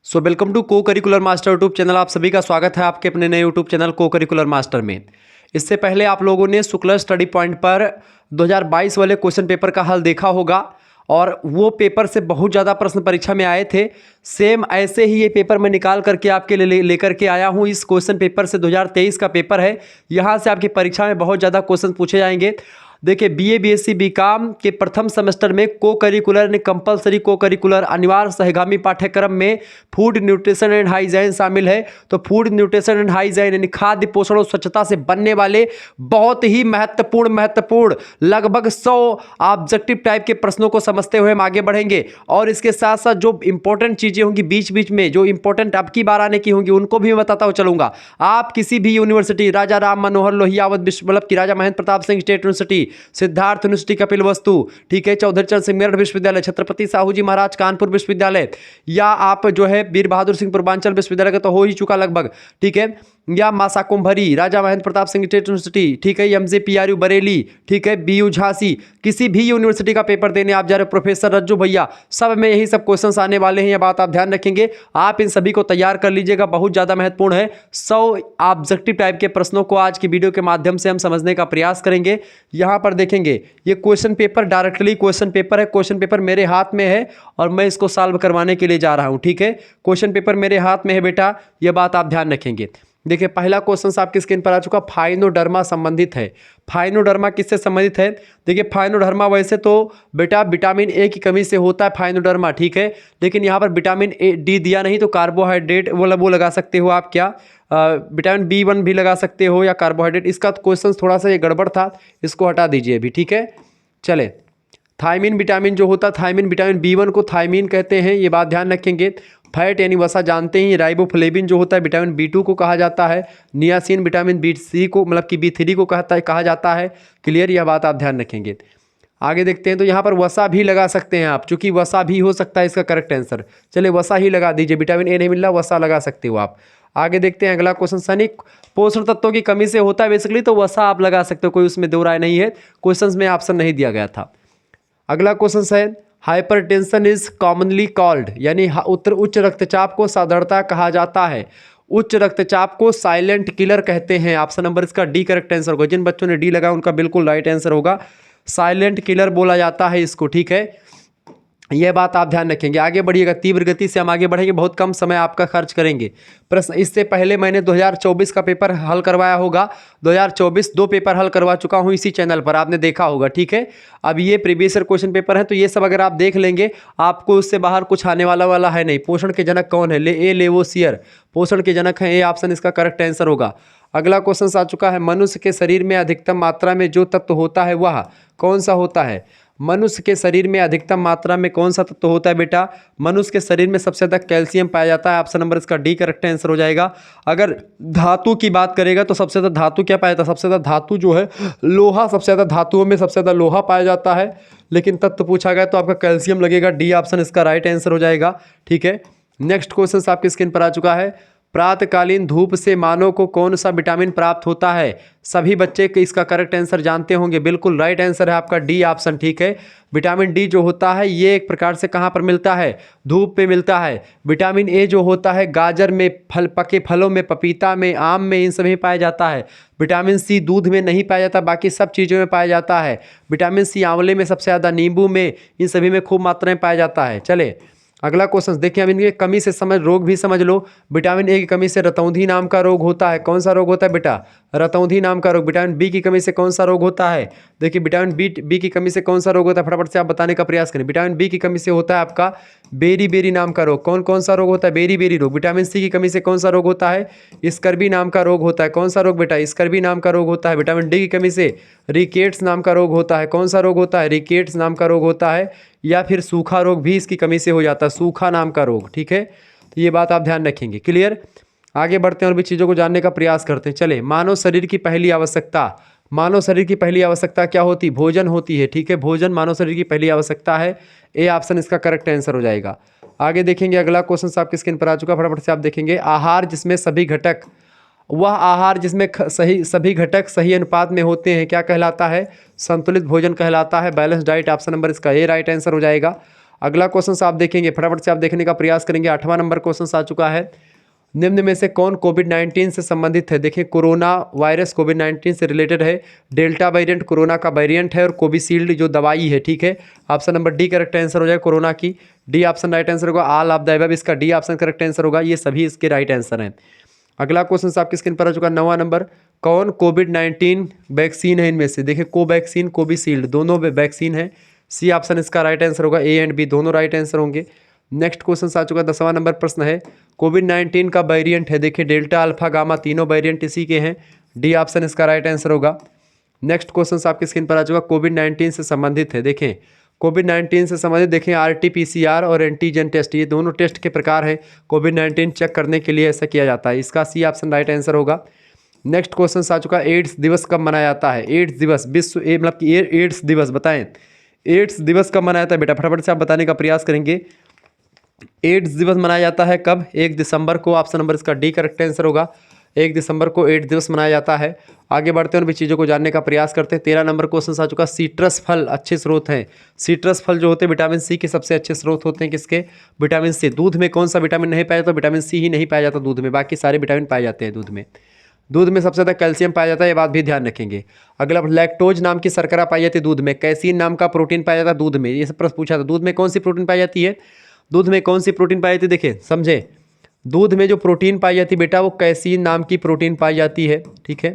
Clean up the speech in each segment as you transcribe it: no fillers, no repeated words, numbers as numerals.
So welcome to को curricular master YouTube channel. आप सभी का स्वागत है आपके अपने नए यूट्यूब चैनल को करिकुलर मास्टर में। इससे पहले आप लोगों ने शुक्ला स्टडी पॉइंट पर 2022 वाले क्वेश्चन पेपर का हल देखा होगा और वो पेपर से बहुत ज़्यादा प्रश्न परीक्षा में आए थे। सेम ऐसे ही ये पेपर मैं निकाल करके आपके लिए लेकर के आया हूँ। इस क्वेश्चन पेपर से 2023 का पेपर है। यहाँ से आपकी परीक्षा में बहुत ज़्यादा क्वेश्चन पूछे जाएंगे। देखिए बीए बीएससी बीकॉम के प्रथम सेमेस्टर में को करिकुलर ने कंपलसरी को करिकुलर अनिवार्य सहगामी पाठ्यक्रम में फूड न्यूट्रिशन एंड हाइजीन शामिल है। तो फूड न्यूट्रिशन एंड हाइजीन यानी खाद्य पोषण और स्वच्छता से बनने वाले बहुत ही महत्वपूर्ण लगभग 100 ऑब्जेक्टिव टाइप के प्रश्नों को समझते हुए हम आगे बढ़ेंगे। और इसके साथ साथ जो इंपॉर्टेंट चीजें होंगी बीच बीच में जो इंपॉर्टेंट अब की बार आने की होंगी उनको भी मैं बताता हुआ चलूंगा। आप किसी भी यूनिवर्सिटी राजा राम मनोहर लोहियावत विश्व मतलब कि Raja Mahendra Pratap Singh state university, Siddharth university Kapilvastu, ठीक है, चौधरी चरण सिंह मेरठ विश्वविद्यालय, छत्रपति साहू जी महाराज कानपुर विश्वविद्यालय, या आप जो है वीर बहादुर सिंह पूर्वांचल विश्वविद्यालय का तो हो ही चुका लगभग, ठीक है, या मासा कुंभरी राजा महेंद्र प्रताप सिंह स्टेट यूनिवर्सिटी, ठीक है, एमजेपीआरयू बरेली, ठीक है, बीयू झांसी, किसी भी यूनिवर्सिटी का पेपर देने आप जा रहे हो, प्रोफेसर रज्जू भैया, सब में यही सब क्वेश्चंस आने वाले हैं। यह बात आप ध्यान रखेंगे। आप इन सभी को तैयार कर लीजिएगा, बहुत ज्यादा महत्वपूर्ण है। 100 ऑब्जेक्टिव टाइप के प्रश्नों को आज की वीडियो के माध्यम से हम समझने का प्रयास करेंगे। यहां पर देखेंगे ये question paper directly question paper है। क्वेश्चन पेपर मेरे हाथ में है और मैं इसको सॉल्व करवाने के लिए जा रहा हूं, ठीक है। क्वेश्चन पेपर मेरे हाथ में है बेटा, यह बात आप ध्यान रखेंगे। देखिए पहला क्वेश्चन आपकी स्क्रीन पर आ चुका, फाइनोडर्मा संबंधित है। फाइनोडर्मा किससे संबंधित है? देखिए फाइनोडर्मा वैसे तो बेटा विटामिन ए की कमी से होता है फाइनोडर्मा, ठीक है, लेकिन यहाँ पर विटामिन ए डी दिया नहीं तो कार्बोहाइड्रेट वो लगा सकते हो आप, क्या विटामिन B1 भी लगा सकते हो या कार्बोहाइड्रेट। इसका क्वेश्चन थोड़ा सा ये गड़बड़ था, इसको हटा दीजिए अभी, ठीक है। चले, थायमिन विटामिन जो होता है, थायमिन विटामिन B1 को थायमिन कहते हैं, ये बात ध्यान रखेंगे। फैट यानी वसा जानते ही, राइबोफ्लेविन जो होता है विटामिन B2 को कहा जाता है। नियासिन विटामिन B3 को मतलब कि B3 को कहा जाता है। क्लियर, यह बात आप ध्यान रखेंगे। आगे देखते हैं तो यहाँ पर वसा भी लगा सकते हैं आप, चूंकि वसा भी हो सकता है इसका करेक्ट आंसर। चलिए वसा ही लगा दीजिए, विटामिन ए नहीं मिल रहा, वसा लगा सकते हो आप। आगे देखते हैं अगला क्वेश्चन, सैनिक पोषण तत्वों की कमी से होता है बेसिकली, तो वसा आप लगा सकते हो, कोई उसमें दो राय नहीं है। क्वेश्चन में ऑप्शन नहीं दिया गया था। अगला क्वेश्चन है हाइपरटेंशन इज कॉमनली कॉल्ड, यानी उच्च रक्तचाप को साधारणतः कहा जाता है। उच्च रक्तचाप को साइलेंट किलर कहते हैं। ऑप्शन नंबर इसका डी करेक्ट आंसर होगा। जिन बच्चों ने डी लगा उनका बिल्कुल राइट आंसर होगा। साइलेंट किलर बोला जाता है इसको, ठीक है, यह बात आप ध्यान रखेंगे। आगे बढ़िएगा, तीव्र गति से हम आगे बढ़ेंगे, बहुत कम समय आपका खर्च करेंगे। प्रश्न इससे पहले मैंने 2024 का पेपर हल करवाया होगा। 2024 दो पेपर हल करवा चुका हूं इसी चैनल पर, आपने देखा होगा, ठीक है। अब ये प्रीवियस ईयर क्वेश्चन पेपर है, तो ये सब अगर आप देख लेंगे आपको उससे बाहर कुछ आने वाला है नहीं। पोषण के जनक कौन है? लेवोसियर पोषण के जनक है, ए ऑप्शन इसका करेक्ट आंसर होगा। अगला क्वेश्चन आ चुका है, मनुष्य के शरीर में अधिकतम मात्रा में जो तत्व होता है वह कौन सा होता है? मनुष्य के शरीर में अधिकतम मात्रा में कौन सा तत्व होता है बेटा? मनुष्य के शरीर में सबसे ज्यादा कैल्शियम पाया जाता है। ऑप्शन नंबर इसका डी करेक्ट आंसर हो जाएगा। अगर धातु की बात करेगा तो सबसे ज्यादा धातु क्या पाया जाता है? सबसे ज्यादा धातु जो है लोहा, सबसे ज्यादा धातुओं में सबसे ज्यादा लोहा पाया जाता है। लेकिन तत्व पूछा गया तो आपका कैल्शियम लगेगा, डी ऑप्शन इसका राइट आंसर हो जाएगा, ठीक है। नेक्स्ट क्वेश्चन आपकी स्क्रीन पर आ चुका है, प्रातःकालीन धूप से मानव को कौन सा विटामिन प्राप्त होता है? सभी बच्चे के इसका करेक्ट आंसर जानते होंगे, बिल्कुल राइट आंसर है आपका डी ऑप्शन, ठीक है। विटामिन डी जो होता है ये एक प्रकार से कहाँ पर मिलता है? धूप पे मिलता है। विटामिन ए जो होता है गाजर में, पके फलों में, पपीता में, आम में, इन सभी में पाया जाता है। विटामिन सी दूध में नहीं पाया जाता, बाकी सब चीज़ों में पाया जाता है। विटामिन सी आंवले में सबसे ज़्यादा, नींबू में, इन सभी में खूब मात्रा में पाया जाता है। चले अगला क्वेश्चन देखिए, अब इनके कमी से रोग भी समझ लो। विटामिन ए की कमी से रतौंधी नाम का रोग होता है। कौन सा रोग होता है बेटा? रतौंधी नाम का रोग। विटामिन बी की कमी से कौन सा रोग होता है? देखिए विटामिन बी की कमी से कौन सा रोग होता है, फटाफट से आप बताने का प्रयास करें। विटामिन बी की कमी से होता है आपका बेरी नाम का रोग। कौन कौन सा रोग होता है? बेरी रोग। विटामिन सी की कमी से कौन सा रोग होता है? स्कर्वी नाम का रोग होता है। कौन सा रोग बेटा? स्कर्वी नाम का रोग होता है। विटामिन डी की कमी से रिकेट्स नाम का रोग होता है। कौन सा रोग होता है? रिकेट्स नाम का रोग होता है। या फिर सूखा रोग भी इसकी कमी से हो जाता है, सूखा नाम का रोग, ठीक है। तो ये बात आप ध्यान रखेंगे। क्लियर, आगे बढ़ते हैं और भी चीज़ों को जानने का प्रयास करते हैं। चले, मानव शरीर की पहली आवश्यकता, मानव शरीर की पहली आवश्यकता क्या होती? भोजन होती है, ठीक है। भोजन मानव शरीर की पहली आवश्यकता है, ए ऑप्शन इसका करेक्ट आंसर हो जाएगा। आगे देखेंगे अगला क्वेश्चन आपकी स्क्रीन पर आ चुका, फटाफट से आप देखेंगे। आहार जिसमें सभी घटक, वह आहार जिसमें सभी घटक सही अनुपात में होते हैं क्या कहलाता है? संतुलित भोजन कहलाता है, बैलेंस डाइट। ऑप्शन नंबर इसका ए राइट आंसर हो जाएगा। अगला क्वेश्चन आप देखेंगे, फटाफट से आप देखने का प्रयास करेंगे। 8वां नंबर क्वेश्चन आ चुका है। निम्न में से कौन कोविड-19 से संबंधित है? देखिए, कोरोना वायरस कोविड-19 से रिलेटेड है। डेल्टा वेरिएंट कोरोना का वेरिएंट है और कोविशील्ड जो दवाई है, ठीक है। Option number D correct answer हो जाएगा कोरोना की। डी ऑप्शन राइट आंसर होगा। ऑल ऑफ द अबव, इसका डी ऑप्शन करेक्ट आंसर होगा। ये सभी इसके राइट आंसर हैं। अगला क्वेश्चन आपकी स्क्रीन पर आ चुका है 9वां नंबर। कौन कोविड-19 वैक्सीन है इनमें से? देखिए, कोवैक्सीन कोविशील्ड दोनों वैक्सीन है। सी ऑप्शन इसका राइट आंसर होगा। ए एंड बी दोनों राइट आंसर होंगे। नेक्स्ट क्वेश्चन आ चुका है 10वां नंबर प्रश्न है। कोविड-19 का वेरिएंट है, देखिए डेल्टा अल्फा गामा तीनों वेरिएंट इसी के हैं। डी ऑप्शन इसका राइट आंसर होगा। नेक्स्ट क्वेश्चन आपकी स्क्रीन पर आ चुका कोविड-19 से संबंधित है। देखें, कोविड-19 से संबंधित देखें आरटी-पीसीआर और एंटीजन टेस्ट, ये दोनों टेस्ट के प्रकार हैं। कोविड-19 चेक करने के लिए ऐसा किया जाता है। इसका सी ऑप्शन राइट आंसर होगा। नेक्स्ट क्वेश्चन आ चुका है एड्स दिवस कब मनाया जाता है? एड्स दिवस विश्व मतलब कि एड्स दिवस बताएं, एड्स दिवस कब मनाया जाता है बेटा? फटाफट से आप बताने का प्रयास करेंगे। एड्स दिवस मनाया जाता है कब? 1 दिसंबर को। ऑप्शन नंबर इसका डी करेक्ट आंसर होगा। 1 दिसंबर को एड्स दिवस मनाया जाता है। आगे बढ़ते हैं और भी चीज़ों को जानने का प्रयास करते हैं। 13 नंबर क्वेश्चन आ चुका। सीट्रस फल अच्छे स्रोत हैं। सीट्रस फल जो होते हैं विटामिन सी के सबसे अच्छे स्रोत होते हैं। किसके? Vitamin C. दूध में कौन सा विटामिन नहीं पाया जाता? विटामिन सी ही नहीं पाया जाता दूध में, बाकी सारे विटामिन पाए जाते हैं दूध में। दूध में सबसे ज़्यादा कैल्शियम पाया जाता है, ये बात भी ध्यान रखेंगे। अगला, लैक्टोज नाम की शर्करा पाई जाती है दूध में। कैसीन नाम का प्रोटीन पाया जाता है दूध में। ये सब प्रश्न पूछा था। दूध में कौन सी प्रोटीन पाई जाती है? दूध में कौन सी प्रोटीन पाई जाती है? देखिए समझे, दूध में जो प्रोटीन पाई जाती है बेटा वो कैसीन नाम की प्रोटीन पाई जाती है, ठीक है।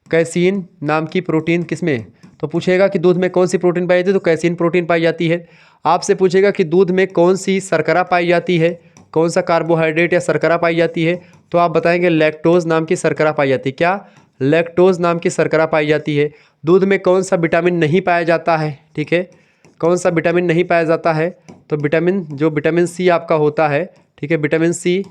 कैसीन नाम की प्रोटीन किसमें? तो पूछेगा कि दूध में कौन सी प्रोटीन पाई जाती है, तो कैसीन प्रोटीन पाई जाती है। आपसे पूछेगा कि दूध में कौन सी शर्करा पाई जाती है, कौन सा कार्बोहाइड्रेट या शर्करा पाई जाती है, तो आप बताएंगे लैक्टोज नाम की शर्करा पाई जाती है। क्या? लैक्टोज नाम की शर्करा पाई जाती है। दूध में कौन सा विटामिन नहीं पाया जाता है, ठीक है, कौन सा विटामिन नहीं पाया जाता है? तो विटामिन सी आपका होता है, ठीक है, विटामिन सी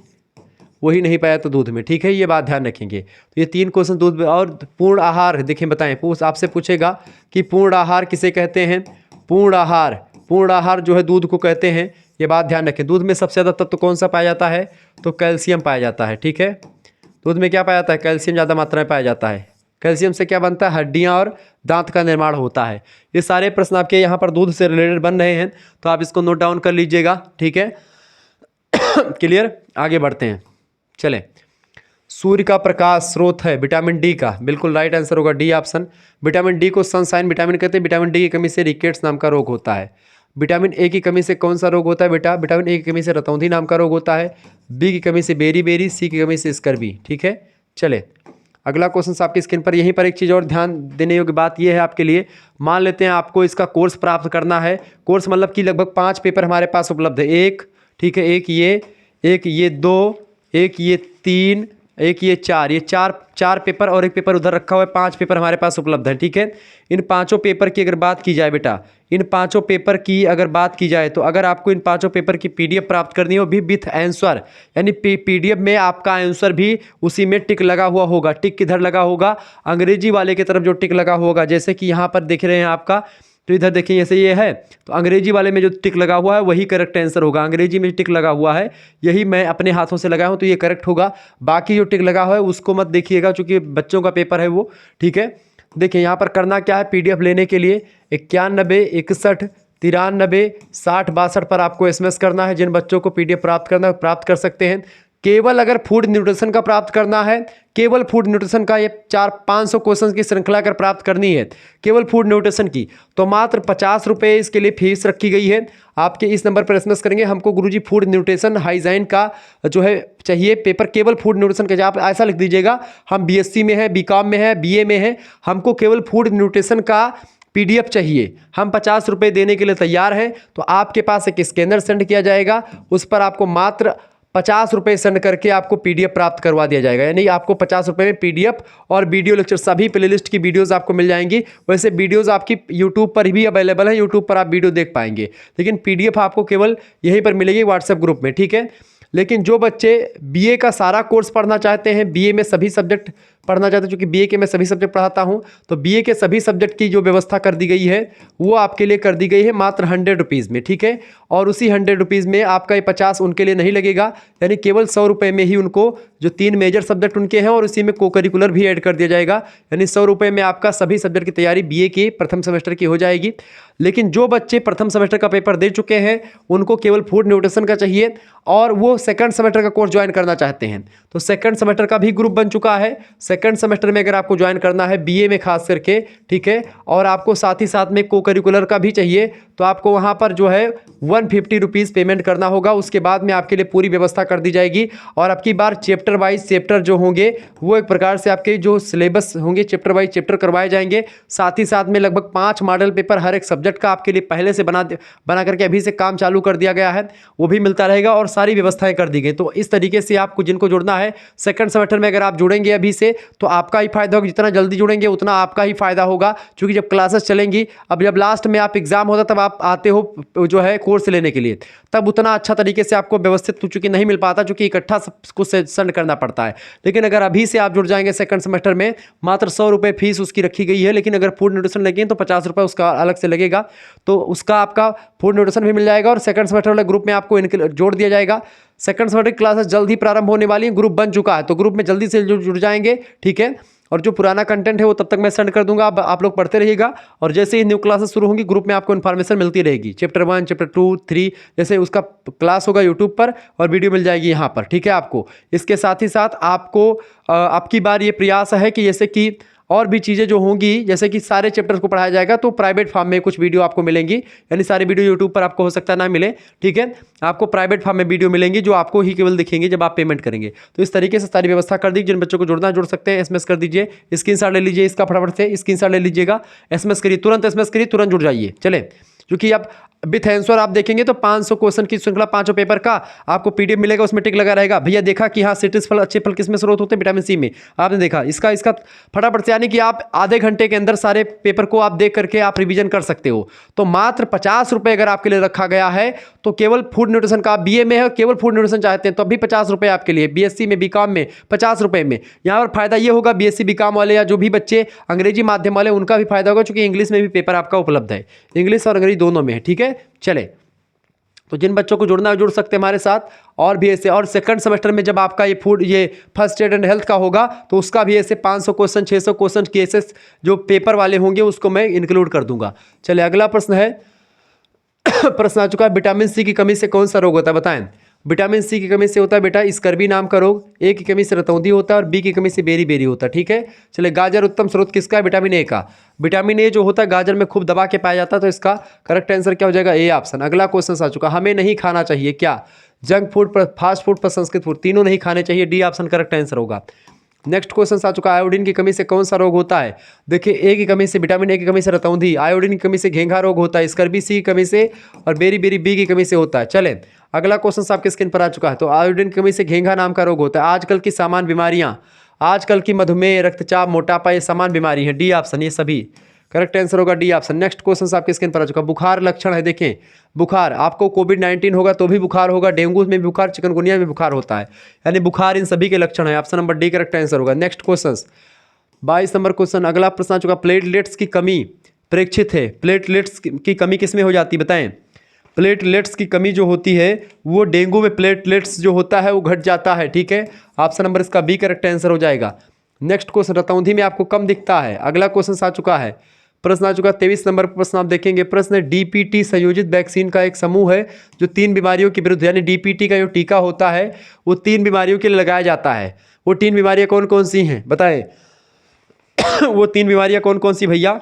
वही नहीं पाया तो दूध में, ठीक है, ये बात ध्यान रखेंगे। तो ये 3 क्वेश्चन दूध में। और पूर्ण आहार देखें, बताएं, आपसे पूछेगा कि पूर्ण आहार किसे कहते हैं? पूर्ण आहार जो है दूध को कहते हैं, ये बात ध्यान रखें। दूध में सबसे ज़्यादा तत्व कौन सा पाया जाता है? तो कैल्शियम पाया जाता है, ठीक है। दूध में क्या पाया जाता है? कैल्शियम ज़्यादा मात्रा में पाया जाता है। कैल्शियम से क्या बनता है? हड्डियाँ और दांत का निर्माण होता है। ये सारे प्रश्न आपके यहाँ पर दूध से रिलेटेड बन रहे हैं, तो आप इसको नोट डाउन कर लीजिएगा, ठीक है। क्लियर? आगे बढ़ते हैं, चलें। सूर्य का प्रकाश स्रोत है विटामिन डी का, बिल्कुल राइट आंसर होगा डी ऑप्शन। विटामिन डी को सनशाइन विटामिन कहते हैं। विटामिन डी की कमी से रिकेट्स नाम का रोग होता है। विटामिन ए की कमी से कौन सा रोग होता है बेटा? विटामिन ए की कमी से रतौंधी नाम का रोग होता है। बी की कमी से बेरी, सी की कमी से स्कर्वी, ठीक है। चले अगला क्वेश्चन आपकी स्क्रीन पर। यहीं पर एक चीज़ और ध्यान देने योग्य बात यह है आपके लिए, मान लेते हैं आपको इसका कोर्स प्राप्त करना है। कोर्स मतलब कि लगभग 5 पेपर हमारे पास उपलब्ध है। एक, ठीक है, एक ये 2, एक ये 3, एक ये 4, ये चार पेपर और एक पेपर उधर रखा हुआ है। 5 पेपर हमारे पास उपलब्ध है, ठीक है। इन 5 पेपर की अगर बात की जाए बेटा, इन 5 पेपर की अगर बात की जाए तो अगर आपको इन 5 पेपर की पीडीएफ प्राप्त करनी हो भी विथ आंसर, यानी पीडीएफ में आपका आंसर भी उसी में टिक लगा हुआ होगा। टिक किधर लगा होगा? अंग्रेजी वाले की तरफ जो टिक लगा होगा, जैसे कि यहाँ पर देख रहे हैं आपका, तो इधर देखिए जैसे ये है, तो अंग्रेजी वाले में जो टिक लगा हुआ है वही करेक्ट आंसर होगा। अंग्रेजी में टिक लगा हुआ है, यही मैं अपने हाथों से लगाया हूँ, तो ये करेक्ट होगा। बाकी जो टिक लगा हुआ है उसको मत देखिएगा, चूंकि बच्चों का पेपर है वो, ठीक है। देखिए यहाँ पर करना क्या है, पीडीएफ लेने के लिए 91 61 93 60 62 पर आपको एसएमएस करना है। जिन बच्चों को पीडीएफ प्राप्त करना है प्राप्त कर सकते हैं। केवल अगर फूड न्यूट्रिशन का प्राप्त करना है, केवल फूड न्यूट्रिशन का ये 400-500 क्वेश्चन की श्रृंखला अगर प्राप्त करनी है केवल फूड न्यूट्रिशन की, तो मात्र 50 रुपये इसके लिए फीस रखी गई है। आपके इस नंबर पर एसएमएस करेंगे, हमको गुरुजी फूड न्यूट्रिशन हाइजाइन का जो है चाहिए पेपर, केवल फूड न्यूट्रिशन का। आप ऐसा लिख दीजिएगा, हम बीएससी में है, बीकॉम में है, बीए में है, हमको केवल फूड न्यूट्रिशन का पीडीएफ चाहिए। हम 50 रुपये देने के लिए तैयार हैं। तो आपके पास एक स्कैनर सेंड किया जाएगा, उस पर आपको मात्र 50 रुपये सेंड करके आपको पीडीएफ प्राप्त करवा दिया जाएगा। यानी आपको 50 रुपये में पीडीएफ और वीडियो लेक्चर सभी प्लेलिस्ट की वीडियोस आपको मिल जाएंगी। वैसे वीडियोस आपकी यूट्यूब पर भी अवेलेबल है, यूट्यूब पर आप वीडियो देख पाएंगे, लेकिन पीडीएफ आपको केवल यहीं पर मिलेगी व्हाट्सएप ग्रुप में, ठीक है। लेकिन जो बच्चे बीए का सारा कोर्स पढ़ना चाहते हैं, बीए में सभी सब्जेक्ट पढ़ना चाहते हैं, क्योंकि बीए के मैं सभी सब्जेक्ट पढ़ाता हूं, तो बीए के सभी सब्जेक्ट की जो व्यवस्था कर दी गई है वो आपके लिए कर दी गई है मात्र 100 रुपीज़ में, ठीक है। और उसी 100 रुपीज़ में आपका ये 50 उनके लिए नहीं लगेगा, यानी केवल 100 रुपये में ही उनको जो 3 मेजर सब्जेक्ट उनके हैं और उसी में को करिकुलर भी ऐड कर दिया जाएगा, यानी 100 रुपये में आपका सभी सब्जेक्ट की तैयारी बीए के प्रथम सेमेस्टर की हो जाएगी। लेकिन जो बच्चे प्रथम सेमेस्टर का पेपर दे चुके हैं उनको केवल फूड न्यूट्रिशन का चाहिए और वो सेकंड सेमेस्टर का कोर्स ज्वाइन करना चाहते हैं, तो सेकंड सेमेस्टर का भी ग्रुप बन चुका है। सेकंड सेमेस्टर में अगर आपको ज्वाइन करना है बीए में खास करके, ठीक है, और आपको साथ ही साथ में को करिकुलर का भी चाहिए, तो आपको वहाँ पर जो है 150 रुपीज़ पेमेंट करना होगा। उसके बाद में आपके लिए पूरी व्यवस्था कर दी जाएगी और आपकी बार चैप्टर वाइज चैप्टर जो होंगे वो एक प्रकार से आपके जो सिलेबस होंगे चैप्टर वाइज चैप्टर करवाए जाएंगे। साथ ही साथ में लगभग 5 मॉडल पेपर हर एक सब्जेक्ट का आपके लिए पहले से बना करके अभी से काम चालू कर दिया गया है, वो भी मिलता रहेगा और सारी व्यवस्थाएं कर दी गई। तो इस तरीके से आपको जिनको जुड़ना है सेकंड सेमेस्टर में अगर आप जुड़ेंगे अभी से तो आपका ही फायदा होगा, जितना जल्दी जुड़ेंगे उतना आपका ही फायदा होगा, क्योंकि जब क्लासेस चलेंगी, अब जब लास्ट में आप एग्जाम होता तब आप आते हो जो है कोर्स लेने के लिए, तब उतना अच्छा तरीके से आपको व्यवस्थित चूंकि नहीं मिल पाता, चूंकि इकट्ठा सब कुछ सेंड करना पड़ता है। लेकिन अगर अभी से आप जुड़ जाएंगे सेकंड सेमेस्टर में, मात्र 100 रुपये फीस उसकी रखी गई है, लेकिन अगर फूड न्यूट्रिशन लगेंगे तो 50 रुपये उसका अलग से लगेगा, तो उसका आपका फूड न्यूट्रिशन भी मिल जाएगा और सेकंड सेमेस्टर वाले ग्रुप में आपको जोड़ दिया जाएगा। सेकंड सेमेस्टर की क्लासेस जल्द ही प्रारंभ होने वाली हैं, ग्रुप बन चुका है, तो ग्रुप में जल्दी से जुड़ जाएंगे, ठीक है। और जो पुराना कंटेंट है वो तब तक मैं सेंड कर दूंगा, आप लोग पढ़ते रहिएगा और जैसे ही न्यू क्लासेस शुरू होंगी ग्रुप में आपको इन्फॉर्मेशन मिलती रहेगी। चैप्टर 1 चैप्टर 2 3 जैसे उसका क्लास होगा यूट्यूब पर और वीडियो मिल जाएगी यहाँ पर, ठीक है आपको। इसके साथ ही साथ आपको आपकी बार ये प्रयास है कि जैसे कि और भी चीज़ें जो होंगी, जैसे कि सारे चैप्टर्स को पढ़ाया जाएगा, तो प्राइवेट फॉर्म में कुछ वीडियो आपको मिलेंगी, यानी सारी वीडियो यूट्यूब पर आपको हो सकता है ना मिले, ठीक है, आपको प्राइवेट फॉर्म में वीडियो मिलेंगी जो आपको ही केवल दिखेंगे जब आप पेमेंट करेंगे। तो इस तरीके से सारी व्यवस्था कर दी। जिन बच्चों को जुड़ना जुड़ सकते हैं, एसएमएस कर दीजिए, स्क्रीनशॉट ले लीजिए, इसका फटाफट से स्क्रीनशॉट ले लीजिएगा, एसएमएस करिए, तुरंत एसएमएस करिए, तुरंत जुड़ जाइए। चले, क्योंकि अब विथ आंसर आप देखेंगे तो 500 क्वेश्चन की श्रृंखला 5 पेपर का आपको पीडीएफ मिलेगा, उसमें टिक लगा रहेगा। भैया देखा कि हाँ सिट्रस फल अच्छे फल किसमें स्रोत होते हैं, विटामिन सी में, आपने देखा इसका फटाफट से, यानी कि आप आधे घंटे के अंदर सारे पेपर को आप देख करके आप रिवीजन कर सकते हो। तो मात्र 50 रुपये अगर आपके लिए रखा गया है, तो केवल फूड न्यूट्रिशन का, आप बीए में है केवल फूड न्यूट्रिशन चाहते हैं तो अभी 50 रुपये आपके लिए, बीएससी में बीकॉम में 50 रुपये में। यहाँ पर फायदा ये होगा बीएससी बीकॉम वाले या जो भी बच्चे अंग्रेजी माध्यम वाले उनका भी फायदा होगा, क्योंकि इंग्लिश में भी पेपर आपका उपलब्ध है, इंग्लिश और अंग्रेजी दोनों में है, ठीक है। चले, तो जिन बच्चों को जुड़ना है जुड़ सकते हैं हमारे साथ, और भी ऐसे। और सेकंड सेमेस्टर में जब आपका ये फर्स्ट एड एंड हेल्थ का होगा तो उसका भी ऐसे 500 क्वेश्चन 600 क्वेश्चन केसेस जो पेपर वाले होंगे उसको मैं इंक्लूड कर दूंगा। चलिए अगला प्रश्न है, प्रश्न आ चुका है, विटामिन सी की कमी से कौन सा रोग होता है, बताएं। विटामिन सी की कमी से होता है बेटा स्कर्वी नाम का रोग, ए की कमी से रतौंधी होता है और बी की कमी से बेरी बेरी होता है, ठीक है। चलिए, गाजर उत्तम स्रोत किसका है, विटामिन ए का। विटामिन ए जो होता है गाजर में खूब दबा के पाया जाता है, तो इसका करेक्ट आंसर क्या हो जाएगा, ए ऑप्शन। अगला क्वेश्चन आ चुका, हमें नहीं खाना चाहिए क्या, जंक फूड, फास्ट फूड, प्रसंस्कृत फूड, तीनों नहीं खाने चाहिए, डी ऑप्शन करेक्ट आंसर होगा। नेक्स्ट क्वेश्चन आ चुका है, आयोडीन की कमी से कौन सा रोग होता है। देखिए, ए की कमी से, विटामिन ए की कमी से रतौंधी, आयोडीन की कमी से घेंघा रोग होता है, स्कर्वी सी की कमी से और बेरी बेरी बी की कमी से होता है। चलें, अगला क्वेश्चन आपके स्क्रीन पर आ चुका है, तो आयोडीन की कमी से घेंघा नाम का रोग होता है। आजकल की सामान्य बीमारियां, आजकल की मधुमेह, रक्तचाप, मोटापा, ये सामान्य बीमारी है, डी ऑप्शन, ये सभी करेक्ट आंसर होगा, डी ऑप्शन। नेक्स्ट क्वेश्चन आपके स्क्रीन पर आ चुका, बुखार लक्षण है, देखें बुखार आपको कोविड-19 होगा तो भी बुखार होगा, डेंगू में भी बुखार, चिकनगुनिया में बुखार होता है, यानी बुखार इन सभी के लक्षण है, option number D correct answer होगा। नेक्स्ट क्वेश्चन 22 नंबर क्वेश्चन, अगला प्रश्न आ चुका, प्लेटलेट्स की कमी प्रेक्षित है, प्लेटलेट्स की कमी किसमें हो जाती है, बताएं। प्लेटलेट्स की कमी जो होती है वो डेंगू में प्लेटलेट्स जो होता है वो घट जाता है, ठीक है, ऑप्शन नंबर इसका बी करेक्ट आंसर हो जाएगा। नेक्स्ट क्वेश्चन, रतौंधी में आपको कम दिखता है, अगला क्वेश्चन आ चुका है, प्रश्न आ चुका 23 नंबर प्रश्न आप देखेंगे, प्रश्न है डीपीटी संयोजित वैक्सीन का एक समूह है जो 3 बीमारियों के विरुद्ध, यानी डीपीटी का जो टीका होता है वो 3 बीमारियों के लिए लगाया जाता है। वो 3 बीमारियां कौन कौन सी हैं, बताएं। वो 3 बीमारियां कौन कौन सी भैया,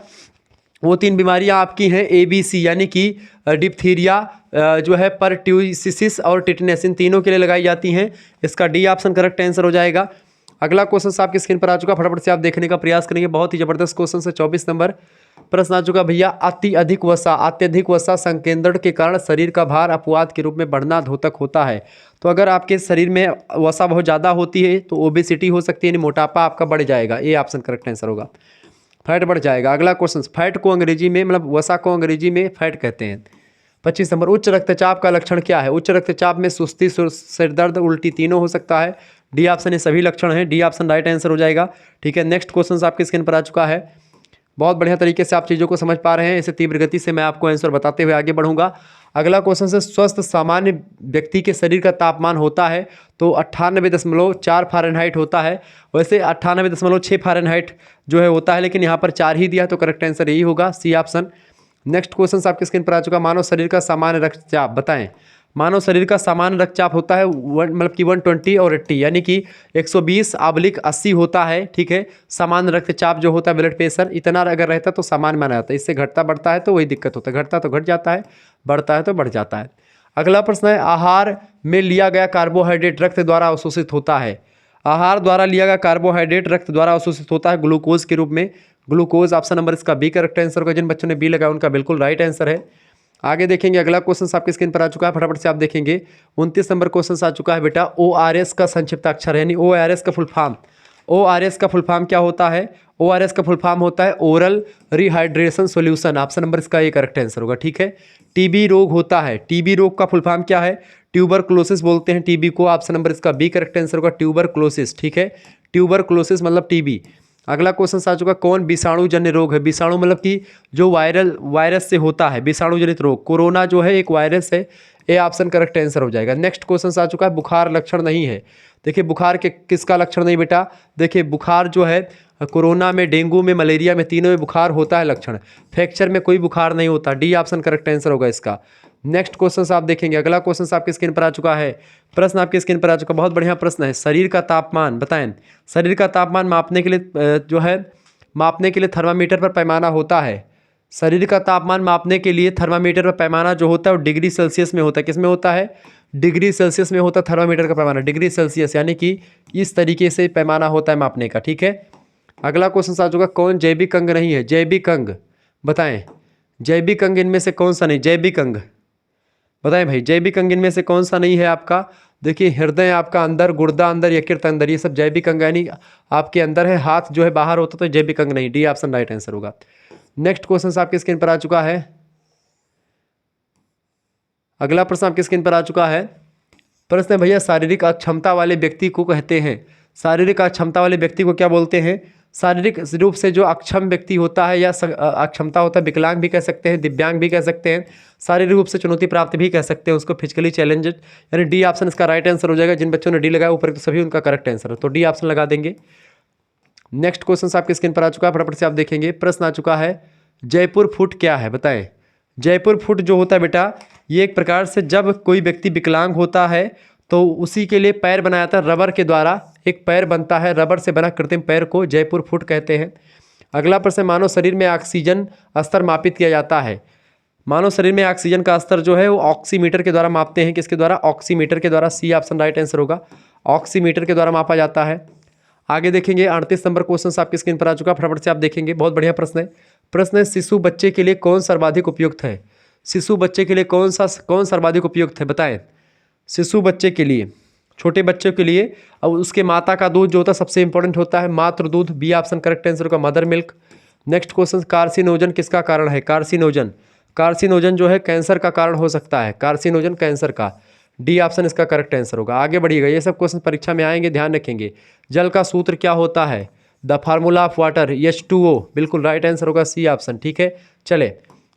वो 3 बीमारियां आपकी हैं ABC, यानी कि डिप्थीरिया जो है, परट्यूसिस और टिटनेस, इन तीनों के लिए लगाई जाती हैं, इसका डी ऑप्शन करेक्ट आंसर हो जाएगा। अगला क्वेश्चन आपकी स्क्रीन पर आ चुका, फटाफट से आप देखने का प्रयास करेंगे, बहुत ही जबरदस्त क्वेश्चन है। 24 नंबर प्रश्न आ चुका भैया, अत्यधिक वसा संकेंद्रण के कारण शरीर का भार अपवाद के रूप में बढ़ना धोतक होता है। तो अगर आपके शरीर में वसा बहुत ज़्यादा होती है तो ओबेसिटी हो सकती है, यानी मोटापा आपका बढ़ जाएगा, ए ऑप्शन करेक्ट आंसर होगा, फैट बढ़ जाएगा। अगला क्वेश्चन, फैट को अंग्रेजी में, मतलब वसा को अंग्रेजी में फैट कहते हैं। 25 नंबर, उच्च रक्तचाप का लक्षण क्या है। उच्च रक्तचाप में सुस्ती, सिर दर्द, उल्टी तीनों हो सकता है, डी ऑप्शन ये सभी लक्षण हैं, डी ऑप्शन राइट आंसर हो जाएगा। ठीक है, नेक्स्ट क्वेश्चन आपके स्क्रीन पर आ चुका है। बहुत बढ़िया तरीके से आप चीज़ों को समझ पा रहे हैं, इसे तीव्र गति से मैं आपको आंसर बताते हुए आगे बढ़ूंगा। अगला क्वेश्चन से स्वस्थ सामान्य व्यक्ति के शरीर का तापमान होता है तो 98.4 फ़ारेनहाइट होता है। वैसे 98.6 फ़ारेनहाइट जो है होता है, लेकिन यहाँ पर 4 ही दिया, तो करेक्ट आंसर यही होगा, सी ऑप्शन। नेक्स्ट क्वेश्चन आपके स्क्रीन पर आ चुका, मानव शरीर का सामान्य रक्तचाप बताएं। मानव शरीर का सामान्य रक्तचाप होता है मतलब कि 120 और 80, यानी कि 120/80 होता है। ठीक है, सामान्य रक्तचाप जो होता है, ब्लड प्रेशर इतना अगर रहता तो सामान्य माना जाता है। इससे घटता बढ़ता है तो वही दिक्कत होता है, घटता तो घट जाता है, बढ़ता है तो बढ़ जाता है। अगला प्रश्न है, आहार में लिया गया कार्बोहाइड्रेट रक्त द्वारा अवशोषित होता है। आहार द्वारा लिया गया कार्बोहाइड्रेट रक्त द्वारा अवशोषित होता है ग्लूकोज के रूप में, ग्लूकोज। ऑप्शन नंबर इसका बी करेक्ट आंसर होगा। जिन बच्चों ने बी लगाया उनका बिल्कुल राइट आंसर है। आगे देखेंगे, अगला क्वेश्चन आपकी स्क्रीन पर आ चुका है, फटाफट से आप देखेंगे। 29 नंबर क्वेश्चन आ चुका है बेटा, ORS का संक्षिप्त अक्षर है, यानी ORS का फुल फॉर्म। ORS का फुल फॉर्म क्या होता है? ORS का फुल फॉर्म होता है oral rehydration solution. Option number इसका ये करेक्ट आंसर होगा। ठीक है, टीबी रोग होता है, टीबी रोग का फुल फॉर्म क्या है? ट्यूबरक्लोसिस बोलते हैं टीबी को। ऑप्शन नंबर इसका बी करेक्ट आंसर होगा, ट्यूबरक्लोसिस। ठीक है, ट्यूबरक्लोसिस मतलब टीबी। अगला क्वेश्चन आ चुका, कौन विषाणु जन्य रोग है? विषाणु मतलब कि जो वायरस से होता है, विषाणु जनित रोग। कोरोना जो है एक वायरस है, ए ऑप्शन करेक्ट आंसर हो जाएगा। नेक्स्ट क्वेश्चन आ चुका है, बुखार लक्षण नहीं है। देखिए बुखार के किसका लक्षण नहीं बेटा? देखिए बुखार जो है कोरोना में, डेंगू में, मलेरिया में, तीनों में बुखार होता है लक्षण। फ्रैक्चर में कोई बुखार नहीं होता, डी ऑप्शन करेक्ट आंसर होगा इसका। नेक्स्ट क्वेश्चन आप देखेंगे, अगला क्वेश्चन आपकी स्क्रीन पर आ चुका है। प्रश्न आपकी स्क्रीन पर आ चुका, बहुत बढ़िया प्रश्न है। शरीर का तापमान बताएं। शरीर का तापमान मापने के लिए जो है, मापने के लिए थर्मामीटर पर पैमाना होता है। शरीर का तापमान मापने के लिए थर्मामीटर पर पैमाना जो होता है वो डिग्री सेल्सियस में होता है। किस में होता है? डिग्री सेल्सियस में होता है थर्मामीटर का पैमाना, डिग्री सेल्सियस, यानी कि इस तरीके से पैमाना होता है मापने का। ठीक है, अगला क्वेश्चन आ चुका, कौन जैविक अंग नहीं है? जैविक अंग बताएं। जैविक अंग इनमें से कौन सा नहीं? जैविक अंग बताएं भाई, जैविक अंग इनमें से कौन सा नहीं है आपका? देखिए हृदय आपका अंदर, गुर्दा अंदर, यकृत अंदर, ये सब जैविक अंग यानी आपके अंदर है। हाथ जो है बाहर होता तो जैविक अंग नहीं, डी ऑप्शन राइट आंसर होगा। नेक्स्ट क्वेश्चन आपकी स्क्रीन पर आ चुका है। अगला प्रश्न आपकी स्क्रीन पर आ चुका है। प्रश्न है भैया, शारीरिक अक्षमता वाले व्यक्ति को कहते हैं, शारीरिक अक्षमता वाले व्यक्ति को क्या बोलते हैं? शारीरिक रूप से जो अक्षम व्यक्ति होता है या अक्षमता होता है, विकलांग भी कह सकते हैं, दिव्यांग भी कह सकते हैं, शारीरिक रूप से चुनौती प्राप्त भी कह सकते हैं उसको, फिजिकली चैलेंजेड, यानी डी ऑप्शन इसका राइट आंसर हो जाएगा। जिन बच्चों ने डी लगाया ऊपर तो सभी उनका करेक्ट आंसर है, तो डी ऑप्शन लगा देंगे। नेक्स्ट क्वेश्चन आपकी स्क्रीन पर आ चुका है, फटाफट से आप देखेंगे। प्रश्न आ चुका है, जयपुर फुट क्या है बताएं। जयपुर फुट जो होता है बेटा, ये एक प्रकार से जब कोई व्यक्ति विकलांग होता है तो उसी के लिए पैर बनाया जाता है रबर के द्वारा। एक पैर बनता है रबर से बना कृत्रिम पैर को जयपुर फुट कहते हैं। अगला प्रश्न, मानव शरीर में ऑक्सीजन स्तर मापित किया जाता है। मानव शरीर में ऑक्सीजन का स्तर जो है वो ऑक्सीमीटर के द्वारा मापते हैं। किसके द्वारा? ऑक्सीमीटर के द्वारा, सी ऑप्शन राइट आंसर होगा। ऑक्सीमीटर के द्वारा मापा जाता है। आगे देखेंगे, 38 नंबर क्वेश्चन आपकी स्क्रीन पर आ चुका, फटाफट से आप देखेंगे। बहुत बढ़िया प्रश्न है। प्रश्न है, शिशु बच्चे के लिए कौन सर्वाधिक उपयुक्त है? शिशु बच्चे के लिए कौन सर्वाधिक उपयुक्त है बताएं। शिशु बच्चे के लिए, छोटे बच्चों के लिए, अब उसके माता का दूध जो होता है सबसे इंपॉर्टेंट होता है, मातृ दूध, बी ऑप्शन करेक्ट आंसर होगा, mother milk. Next question, carcinogen किसका कारण है? कार्सिनोजन, कार्सिनोजन जो है कैंसर का कारण हो सकता है, कार्सिनोजन कैंसर का, डी ऑप्शन इसका करेक्ट आंसर होगा। आगे बढ़िएगा, ये सब क्वेश्चन परीक्षा में आएंगे, ध्यान रखेंगे। जल का सूत्र क्या होता है? The formula of water, H2O, बिल्कुल राइट आंसर होगा, सी ऑप्शन। ठीक है, चले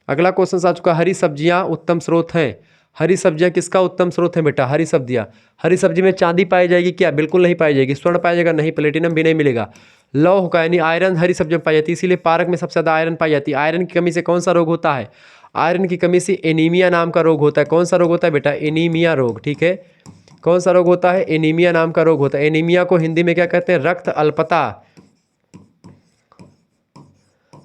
अगला क्वेश्चन आ चुका, हरी सब्जियां उत्तम स्रोत हैं। हरी सब्जियां किसका उत्तम स्रोत है बेटा? हरी सब्जियां, हरी सब्जी में चांदी पाई जाएगी क्या? बिल्कुल नहीं पाई जाएगी। स्वर्ण पाया जाएगा? नहीं। प्लेटिनम भी नहीं मिलेगा। लौह का यानी आयरन हरी सब्जियों में पाई जाती है, इसीलिए पारक में सबसे ज़्यादा आयरन पाई जाती है। आयरन की कमी से कौन सा रोग होता है? आयरन की कमी से एनीमिया नाम का रोग होता है। कौन सा रोग होता है बेटा? एनीमिया रोग। ठीक है, कौन सा रोग होता है? एनीमिया नाम का रोग होता है। एनीमिया को हिंदी में क्या कहते हैं? रक्त अल्पता,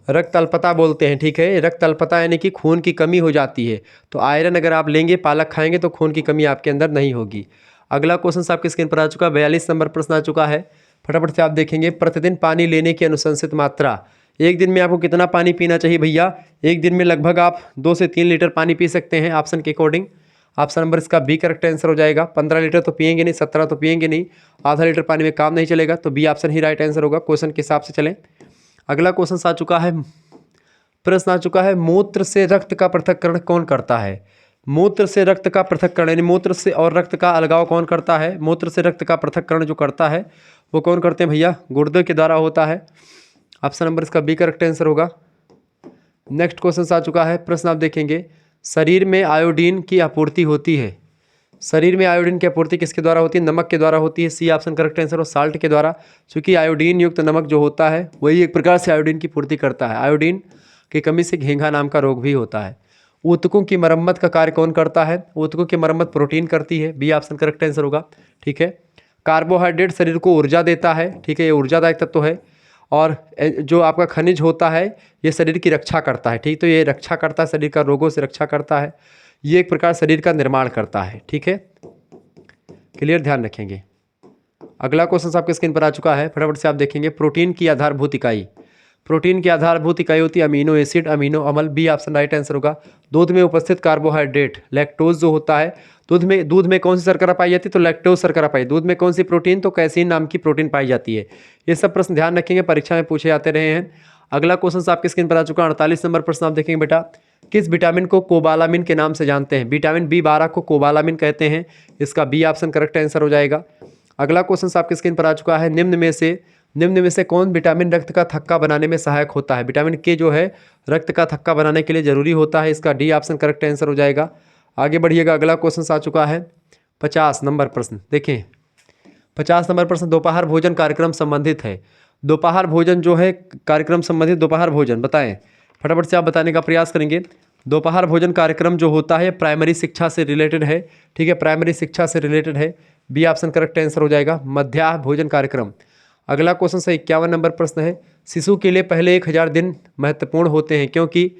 रक्त अल्पता बोलते हैं। ठीक है, रक्त अल्पता यानी कि खून की कमी हो जाती है। तो आयरन अगर आप लेंगे, पालक खाएंगे तो खून की कमी आपके अंदर नहीं होगी। अगला क्वेश्चन आपकी स्क्रीन पर आ चुका, 42 नंबर प्रश्न आ चुका है, फटाफट से आप देखेंगे। प्रतिदिन पानी लेने की अनुशंसित मात्रा, एक दिन में आपको कितना पानी पीना चाहिए भैया? एक दिन में लगभग आप 2 से 3 लीटर पानी पी सकते हैं ऑप्शन के अकॉर्डिंग। ऑप्शन नंबर इसका बी करेक्ट आंसर हो जाएगा। 15 लीटर तो पिएंगे नहीं, 17 तो पिएंगे नहीं, आधा लीटर पानी में काम नहीं चलेगा, तो बी ऑप्शन ही राइट आंसर होगा। क्वेश्चन के हिसाब से चलें। अगला क्वेश्चन आ चुका है, प्रश्न आ चुका है, मूत्र से रक्त का पृथक्करण कौन करता है? मूत्र से रक्त का पृथक्करण, यानी मूत्र से और रक्त का अलगाव कौन करता है? मूत्र से रक्त का पृथक्करण जो करता है वो कौन करते हैं भैया? गुर्दे के द्वारा होता है। ऑप्शन नंबर इसका बी करेक्ट आंसर होगा। नेक्स्ट क्वेश्चन आ चुका है, प्रश्न आप देखेंगे, शरीर में आयोडीन की आपूर्ति होती है। शरीर में आयोडीन की आपूर्ति किसके द्वारा होती है? नमक के द्वारा होती है। सी ऑप्शन करेक्ट आंसर, और साल्ट के द्वारा, क्योंकि आयोडीन युक्त नमक जो होता है वही एक प्रकार से आयोडीन की पूर्ति करता है। आयोडीन की कमी से घेंघा नाम का रोग भी होता है। ऊतकों की मरम्मत का कार्य कौन करता है? ऊतकों की मरम्मत प्रोटीन करती है। बी ऑप्शन करेक्ट आंसर होगा। ठीक है। कार्बोहाइड्रेट शरीर को ऊर्जा देता है। ठीक है, ये ऊर्जादायक तत्व है। और जो आपका खनिज होता है ये शरीर की रक्षा करता है। ठीक, तो ये रक्षा करता है, शरीर का रोगों से रक्षा करता है। ये एक प्रकार शरीर का निर्माण करता है। ठीक है, क्लियर, ध्यान रखेंगे। अगला क्वेश्चन आपके स्क्रीन पर आ चुका है, फटाफट से आप देखेंगे। प्रोटीन की आधारभूत इकाई, प्रोटीन की आधारभूत इकाई होती है अमीनो एसिड, अमीनो अम्ल। बी ऑप्शन राइट आंसर होगा। दूध में उपस्थित कार्बोहाइड्रेट, लैक्टोज जो होता है, दूध में कौन सी शर्करा पाई जाती है? तो लैक्टोज शर्करा पाई। दूध में कौन सी प्रोटीन? तो कैसीन नाम की प्रोटीन पाई जाती है। ये सब प्रश्न ध्यान रखेंगे, परीक्षा में पूछे जाते रहे हैं। अगला क्वेश्चन आपके स्क्रीन पर आ चुका है, 48 नंबर प्रश्न आप देखेंगे बेटा। किस विटामिन को कोबालामिन के नाम से जानते हैं? विटामिन B12 को कोबालामिन कहते हैं। इसका बी ऑप्शन करेक्ट आंसर हो जाएगा। अगला क्वेश्चन आपके स्क्रीन पर आ चुका है, निम्न में से कौन विटामिन रक्त का थक्का बनाने में सहायक होता है? विटामिन के जो है रक्त का थक्का बनाने के लिए जरूरी होता है। इसका डी ऑप्शन करेक्ट आंसर हो जाएगा। आगे बढ़िएगा, अगला क्वेश्चन आ चुका है 50 नंबर प्रश्न। देखें 50 नंबर प्रश्न दोपहर भोजन कार्यक्रम संबंधित है। दोपहर भोजन जो है कार्यक्रम संबंधित, दोपहर भोजन बताएं, फटाफट से आप बताने का प्रयास करेंगे। दोपहर भोजन कार्यक्रम जो होता है प्राइमरी शिक्षा से रिलेटेड है। ठीक है, प्राइमरी शिक्षा से रिलेटेड है। बी ऑप्शन करेक्ट आंसर हो जाएगा, मध्याह्न भोजन कार्यक्रम। अगला क्वेश्चन से 51 नंबर प्रश्न है, शिशु के लिए पहले 1000 दिन महत्वपूर्ण होते हैं क्योंकि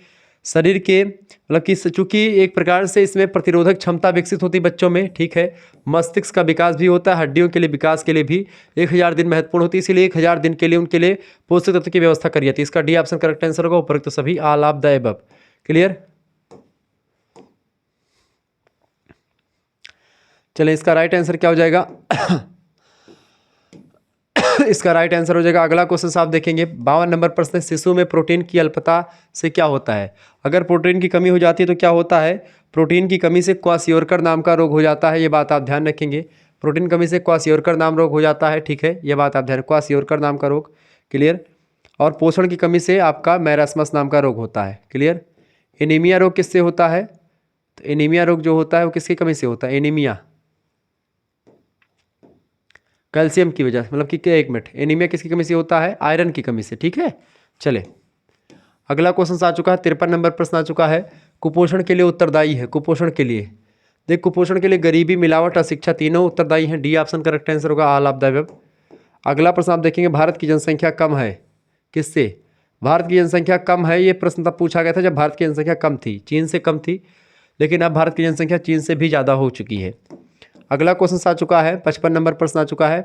शरीर के मतलब कि चूंकि एक प्रकार से इसमें प्रतिरोधक क्षमता विकसित होती है बच्चों में। ठीक है, मस्तिष्क का विकास भी होता है, हड्डियों के लिए विकास के लिए भी 1000 दिन महत्वपूर्ण होती है। इसीलिए 1000 दिन के लिए उनके लिए पोषक तत्व की व्यवस्था करी जाती है। इसका डी ऑप्शन करेक्ट आंसर होगा, उपरोक्त तो सभी all of the above. Clear, चलें इसका राइट आंसर क्या हो जाएगा? इसका राइट आंसर हो जाएगा। अगला क्वेश्चन आप देखेंगे 52 नंबर प्रश्न, शिशु में प्रोटीन की अल्पता से क्या होता है? अगर प्रोटीन की कमी हो जाती है तो क्या होता है? प्रोटीन की कमी से क्वाशियोरकर नाम का रोग हो जाता है। ये बात आप ध्यान रखेंगे। प्रोटीन कमी से क्वाशियोरकर नाम रोग हो जाता है। ठीक है, ये बात आप ध्यान, क्वाशियोरकर नाम का रोग। क्लियर, और पोषण की कमी से आपका मैरास्मस नाम का रोग होता है। क्लियर, एनीमिया रोग किससे होता है? तो एनीमिया रोग जो होता है वो किसकी कमी से होता है? एनीमिया कैल्शियम की वजह से, मतलब कि एक मिनट, एनीमिया किसकी कमी से होता है? आयरन की कमी से। ठीक है, चले अगला क्वेश्चन आ चुका है 53 नंबर प्रश्न आ चुका है, कुपोषण के लिए उत्तरदायी है। कुपोषण के लिए देख, कुपोषण के लिए गरीबी, मिलावट, अशिक्षा तीनों उत्तरदायी हैं। डी ऑप्शन करेक्ट आंसर होगा, ऑल ऑफ द अबव। अगला प्रश्न आप देखेंगे, भारत की जनसंख्या कम है किससे? भारत की जनसंख्या कम है, ये प्रश्न तब पूछा गया था जब भारत की जनसंख्या कम थी, चीन से कम थी, लेकिन अब भारत की जनसंख्या चीन से भी ज़्यादा हो चुकी है। अगला क्वेश्चन आ चुका है 55 नंबर प्रश्न आ चुका है।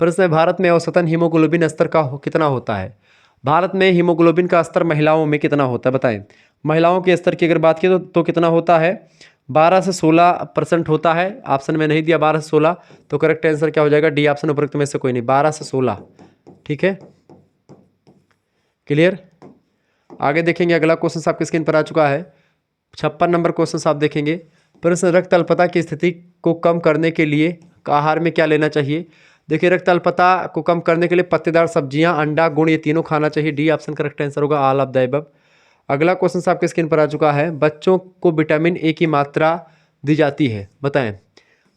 प्रश्न है, भारत में औसतन हीमोग्लोबिन स्तर का कितना होता है? भारत में हीमोग्लोबिन का स्तर महिलाओं में कितना होता है बताएं? महिलाओं के स्तर की अगर बात की तो कितना होता है? 12 से 16% होता है। ऑप्शन में नहीं दिया 12 से 16, तो करेक्ट आंसर क्या हो जाएगा? डी ऑप्शन, उपरोक्त में से कोई नहीं, 12 से 16। ठीक है, क्लियर। आगे देखेंगे, अगला क्वेश्चन आपकी स्क्रीन पर आ चुका है 56 नंबर क्वेश्चन आप देखेंगे। प्रश्न, रक्त अल्पता की स्थिति को कम करने के लिए आहार में क्या लेना चाहिए? देखिए, रक्त अल्पता को कम करने के लिए पत्तेदार सब्जियां, अंडा, गुड़, ये तीनों खाना चाहिए। डी ऑप्शन करेक्ट आंसर होगा, ऑल ऑफ द अबव। अगला क्वेश्चन आपके स्क्रीन पर आ चुका है, बच्चों को विटामिन ए की मात्रा दी जाती है बताएं?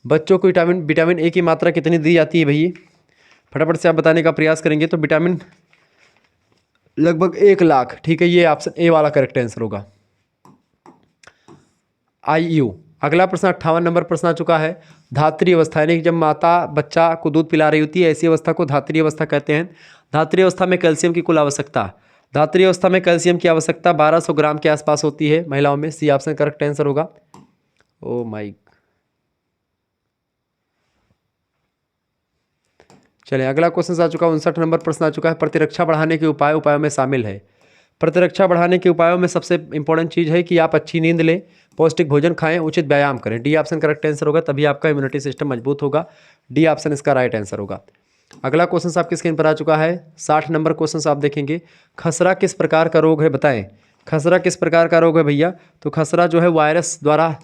बच्चों को विटामिन ए की मात्रा कितनी दी जाती है भैया? फटाफट से आप बताने का प्रयास करेंगे। तो विटामिन लगभग 1 लाख। ठीक है, ये ऑप्शन ए वाला करेक्ट आंसर होगा, IU। अगला प्रश्न 58 नंबर प्रश्न आ चुका है, धात्री अवस्था, यानी कि जब माता बच्चा को दूध पिला रही होती है, ऐसी अवस्था को धात्री अवस्था कहते हैं। धात्री अवस्था में कैल्शियम की कुल आवश्यकता, धात्री अवस्था में कैल्शियम की आवश्यकता 1200 ग्राम के आसपास होती है महिलाओं में। सी ऑप्शन करेक्ट आंसर होगा। ओ माई, चलिए अगला क्वेश्चन आ चुका है 59 नंबर प्रश्न आ चुका है, प्रतिरक्षा बढ़ाने के उपायों में शामिल है। प्रतिरक्षा बढ़ाने के उपायों में सबसे इंपॉर्टेंट चीज़ है कि आप अच्छी नींद लें, पौष्टिक भोजन खाएं, उचित व्यायाम करें। डी ऑप्शन करेक्ट आंसर होगा, तभी आपका इम्यूनिटी सिस्टम मजबूत होगा। डी ऑप्शन इसका राइट आंसर होगा। अगला क्वेश्चन आपकी स्क्रीन पर आ चुका है 60 नंबर क्वेश्चन आप देखेंगे, खसरा किस प्रकार का रोग है बताएं? खसरा किस प्रकार का रोग है भैया? तो खसरा जो है वायरस द्वारा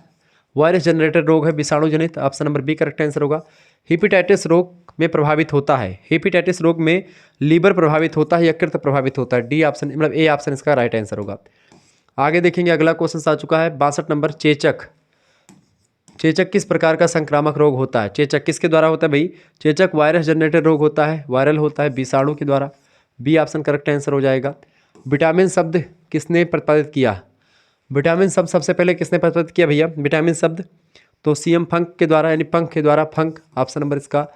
वायरस जनरेटेड रोग है, विषाणु जनित, option number B correct answer होगा। हेपेटाइटिस रोग में प्रभावित होता है, हेपेटाइटिस रोग में लीवर प्रभावित होता है, यकृत प्रभावित होता है, डी ऑप्शन मतलब ए ऑप्शन इसका राइट आंसर होगा। आगे देखेंगे अगला क्वेश्चन आ चुका है 62 नंबर, चेचक। चेचक किस प्रकार का संक्रामक रोग होता है? चेचक किसके द्वारा होता है भाई? चेचक वायरस जनरेटेड रोग होता है, वायरल होता है, विषाणु के द्वारा, बी ऑप्शन करेक्ट आंसर हो जाएगा। विटामिन शब्द किसने प्रतिपादित किया? विटामिन शब्द सबसे पहले किसने प्रतिपादित किया भैया विटामिन शब्द? तो सीएम फंक के द्वारा, यानी पंख के द्वारा, फंक, ऑप्शन नंबर इसका